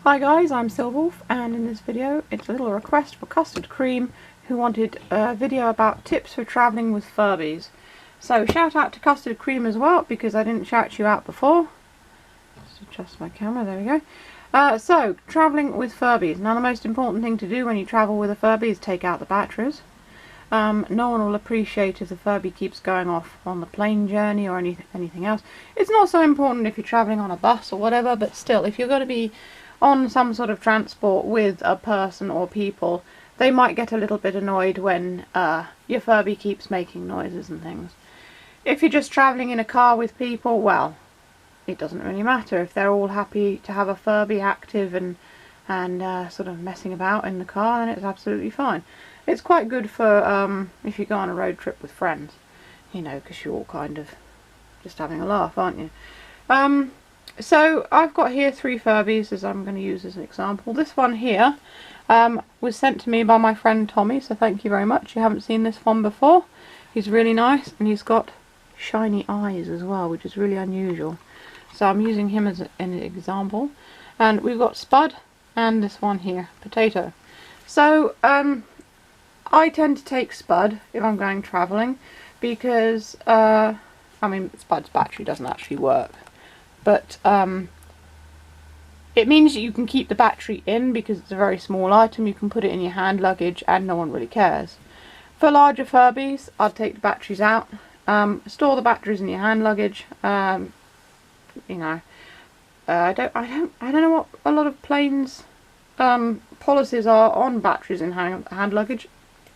Hi guys, I'm Silverwolf, and in this video it's a little request for Custard Cream, who wanted a video about tips for travelling with Furbys. So shout out to Custard Cream as well, because I didn't shout you out before. Just adjust my camera, there we go. So, travelling with Furbys. Now the most important thing to do when you travel with a Furby is take out the batteries. No one will appreciate if the Furby keeps going off on the plane journey or anything else. It's not so important if you're travelling on a bus or whatever, but still, if you're going to be on some sort of transport with a person or people, they might get a little bit annoyed when your Furby keeps making noises and things. If you're just travelling in a car with people, well, it doesn't really matter. If they're all happy to have a Furby active and sort of messing about in the car, then it's absolutely fine. It's quite good for if you go on a road trip with friends, you know, because you're all kind of just having a laugh, aren't you? So I've got here 3 Furbys, as I'm going to use as an example. This one here was sent to me by my friend Tommy, so thank you very much. You haven't seen this one before. He's really nice, and he's got shiny eyes as well, which is really unusual. So I'm using him as an example. And we've got Spud and this one here, Potato. So I tend to take Spud if I'm going travelling, because I mean, Spud's battery doesn't actually work. But it means that you can keep the battery in because it's a very small item. You can put it in your hand luggage and no one really cares. For larger Furbys, I'd take the batteries out. Store the batteries in your hand luggage. You know, I don't know what a lot of planes policies are on batteries in hand luggage.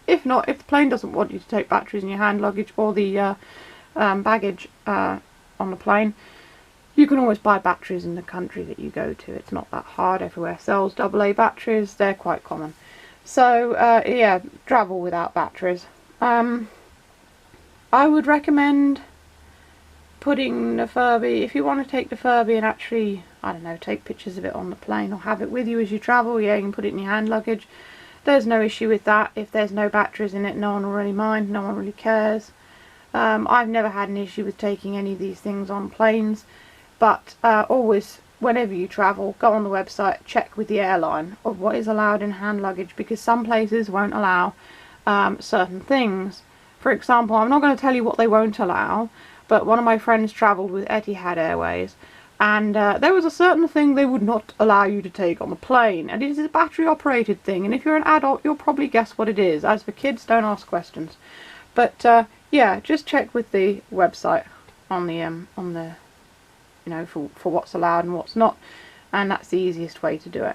If not, if the plane doesn't want you to take batteries in your hand luggage or the baggage on the plane, you can always buy batteries in the country that you go to. It's not that hard. Everywhere sells AA batteries. They're quite common. So yeah, travel without batteries. I would recommend putting the Furby, if you want to take the Furby and actually, I don't know, take pictures of it on the plane or have it with you as you travel, yeah, you can put it in your hand luggage. There's no issue with that. If there's no batteries in it, no one will really mind. No one really cares. I've never had an issue with taking any of these things on planes. But always, whenever you travel, go on the website, check with the airline of what is allowed in hand luggage, because some places won't allow certain things. For example, I'm not going to tell you what they won't allow, but one of my friends travelled with Etihad Airways, and there was a certain thing they would not allow you to take on the plane, and it is a battery operated thing, and if you're an adult you'll probably guess what it is. As for kids, don't ask questions. But yeah, just check with the website on the you know, for what's allowed and what's not, and that's the easiest way to do it,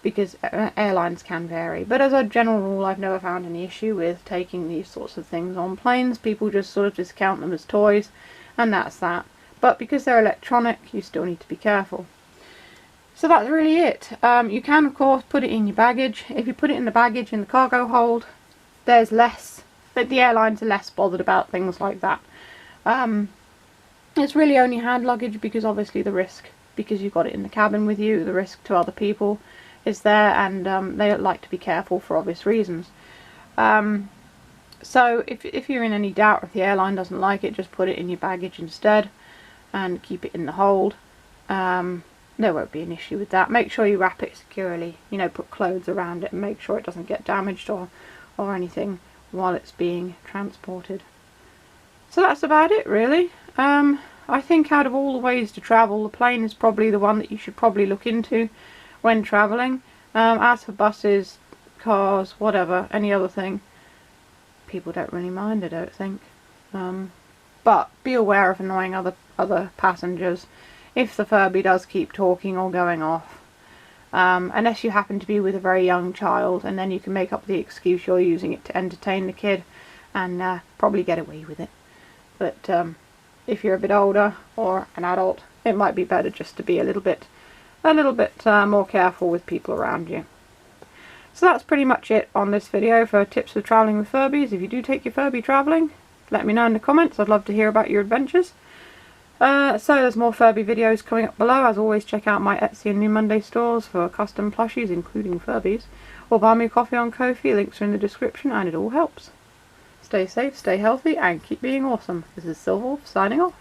because airlines can vary. But as a general rule, I've never found any issue with taking these sorts of things on planes. People just sort of discount them as toys, and that's that. But because they're electronic, you still need to be careful. So that's really it. You can of course put it in your baggage. If you put it in the baggage in the cargo hold, there's less, that the airlines are less bothered about things like that. It's really only hand luggage, because obviously the risk, because you've got it in the cabin with you, the risk to other people is there, and they like to be careful for obvious reasons. So if you're in any doubt, if the airline doesn't like it, just put it in your baggage instead and keep it in the hold. There won't be an issue with that. Make sure you wrap it securely, you know, put clothes around it and make sure it doesn't get damaged or anything while it's being transported. So that's about it, really. I think out of all the ways to travel, the plane is probably the one that you should probably look into when travelling. As for buses, cars, whatever, any other thing, people don't really mind, I don't think. But be aware of annoying other passengers if the Furby does keep talking or going off. Unless you happen to be with a very young child, and then you can make up the excuse you're using it to entertain the kid and probably get away with it. But if you're a bit older or an adult, it might be better just to be a little bit more careful with people around you. So that's pretty much it on this video for tips for travelling with Furbys. If you do take your Furby travelling, let me know in the comments. I'd love to hear about your adventures. So there's more Furby videos coming up below. As always, check out my Etsy and New Monday stores for custom plushies, including Furbys. Or buy me a coffee on Ko-fi. Links are in the description, and it all helps. Stay safe, stay healthy, and keep being awesome. This is Silverwolf signing off.